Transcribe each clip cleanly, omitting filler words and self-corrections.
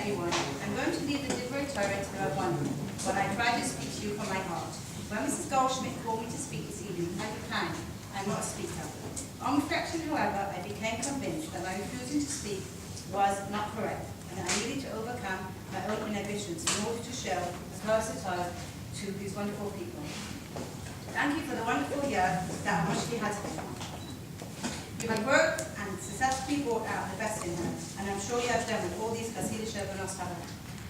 everyone. I'm going to leave the Divrei Torah to the Rabbanim, but I try to speak to you from my heart. When Mrs. Goldschmidt called me to speak this evening, I declined. I'm not a speaker. On reflection, however, I became convinced that my refusing to speak was not correct, and I needed to overcome my own inhibitions in order to show a closer tie to these wonderful people. Thank you for the wonderful year that Moshki has been. You have worked and successfully brought out the best in her, and I'm sure you have done with all these Hasidic Benos Havana.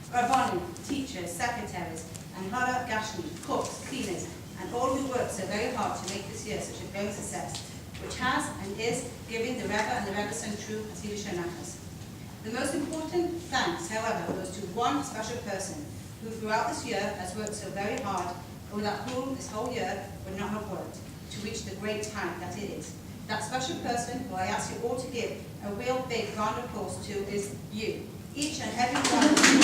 Rabbanim, teachers, secretaries, and Hala Gashmi, cooks, cleaners, and all who worked so very hard to make this year such a great success, which has and is giving the Rebbe and the Rebbe's son true Hasidic nachas. The most important thanks, however, goes to one special person who throughout this year has worked so very hard, and without whom this whole year would not have worked, to reach the great time that it is. That special person who I ask you all to give a real big round of applause to is you. Each and every one of you.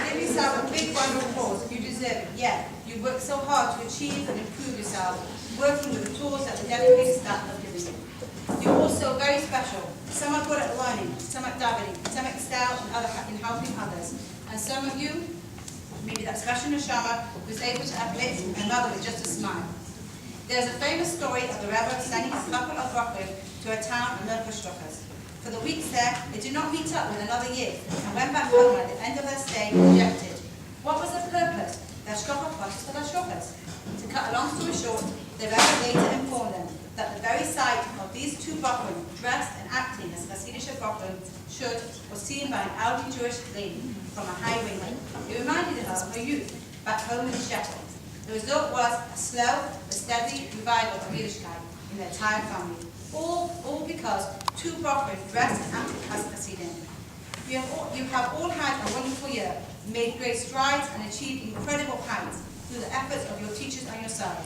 Give yourself a big round of applause. You deserve it. Yeah, you worked so hard to achieve and improve yourself, working with the tools that the dedicated staff have given you. You're also very special. Some are good at learning, some at davening, some excel in helping others, and some of you, maybe that special neshama who's able to uplift another with just a smile. There's a famous story of the Rebbe sending a couple of Brooklyn to a town in Merkashtokas. For the weeks there, they did not meet up with another year and went back home at the end of their stay rejected. What was the purpose? Their shtokas was for their shtokas. To cut a long story short, the Rebbe later informed them that the very sight of these two Brooklyn dressed and acting as Hasidic Brooklyn was seen by an elderly Jewish lady from a high window. It reminded her of her youth back home in the shtetl. The result was a slow but steady revival of Yiddishkeit in the entire family. All because two Brooklyn dressed and acted as Hasidim. You have all had a wonderful year, made great strides and achieved incredible heights through the efforts of your teachers on your side.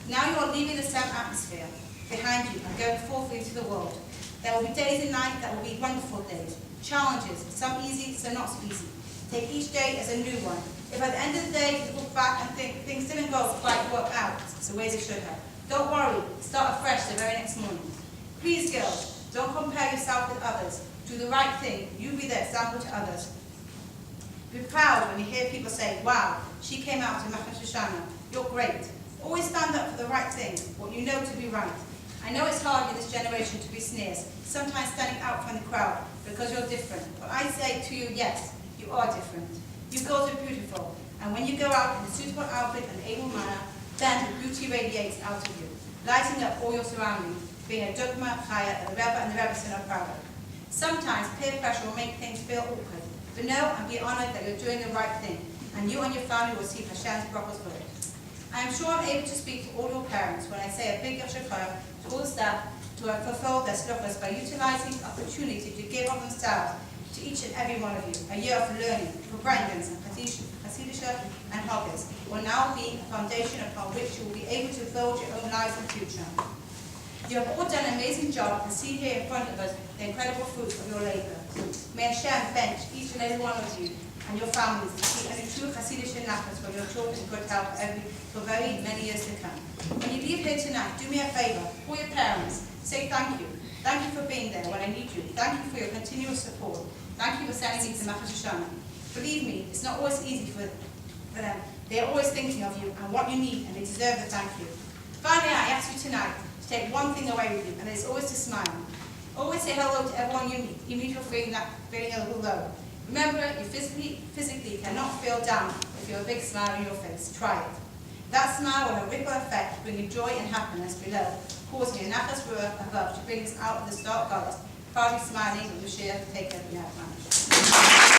Now you are leaving the same atmosphere behind you and going forth into the world. There will be days and nights that will be wonderful days, challenges, some easy, some not so easy. Take each day as a new one. If at the end of the day you look back and think things didn't go quite work out the way they should have, don't worry, start afresh the very next morning. Please girls, don't compare yourself with others. Do the right thing, you be the example to others. Be proud when you hear people say, wow, she came out to machon shoshana, you're great. Always stand up for the right thing, what you know to be right. I know it's hard in this generation to be sneers, sometimes standing out from the crowd because you're different. But I say to you, yes, you are different. You girls are beautiful, and when you go out in a suitable outfit and able manner, then the beauty radiates out of you, lighting up all your surroundings, being a dogma, chaya, the Rebbe and the Rebbe are proud of. Sometimes peer pressure will make things feel awkward, but know and be honored that you're doing the right thing, and you and your family will see Hashem's brachos for it. I am sure I'm able to speak to all your parents when I say a big shofar to all the staff to have fulfilled their shlokas by utilizing the opportunity to give of themselves to each and every one of you. A year of learning, for Brandons and Hasidic and hobbies will now be a foundation upon which you will be able to build your own lives in the future. You have all done an amazing job and see here in front of us the incredible fruits of your labor. May Hashem bench each and every one of you and your families to see any true Hasidic nachas for your children in good health for very many years to come. When you leave here tonight, do me a favor, call your parents, say thank you. Thank you for being there when I need you. Thank you for your continuous support. Thank you for sending me to machon shoshana. Believe me, it's not always easy for them. They are always thinking of you and what you need, and they deserve the thank you. Finally, I ask you tonight to take one thing away with you, and it's always to smile. Always say hello to everyone you meet, even if you're feeling a little low. Remember, you physically cannot feel down if you have a big smile on your face. Try it. That smile will have a ripple effect, bringing joy and happiness below, causing a nachas above to bring us out of the stark gullet, proudly smiling with your share to take over the outline.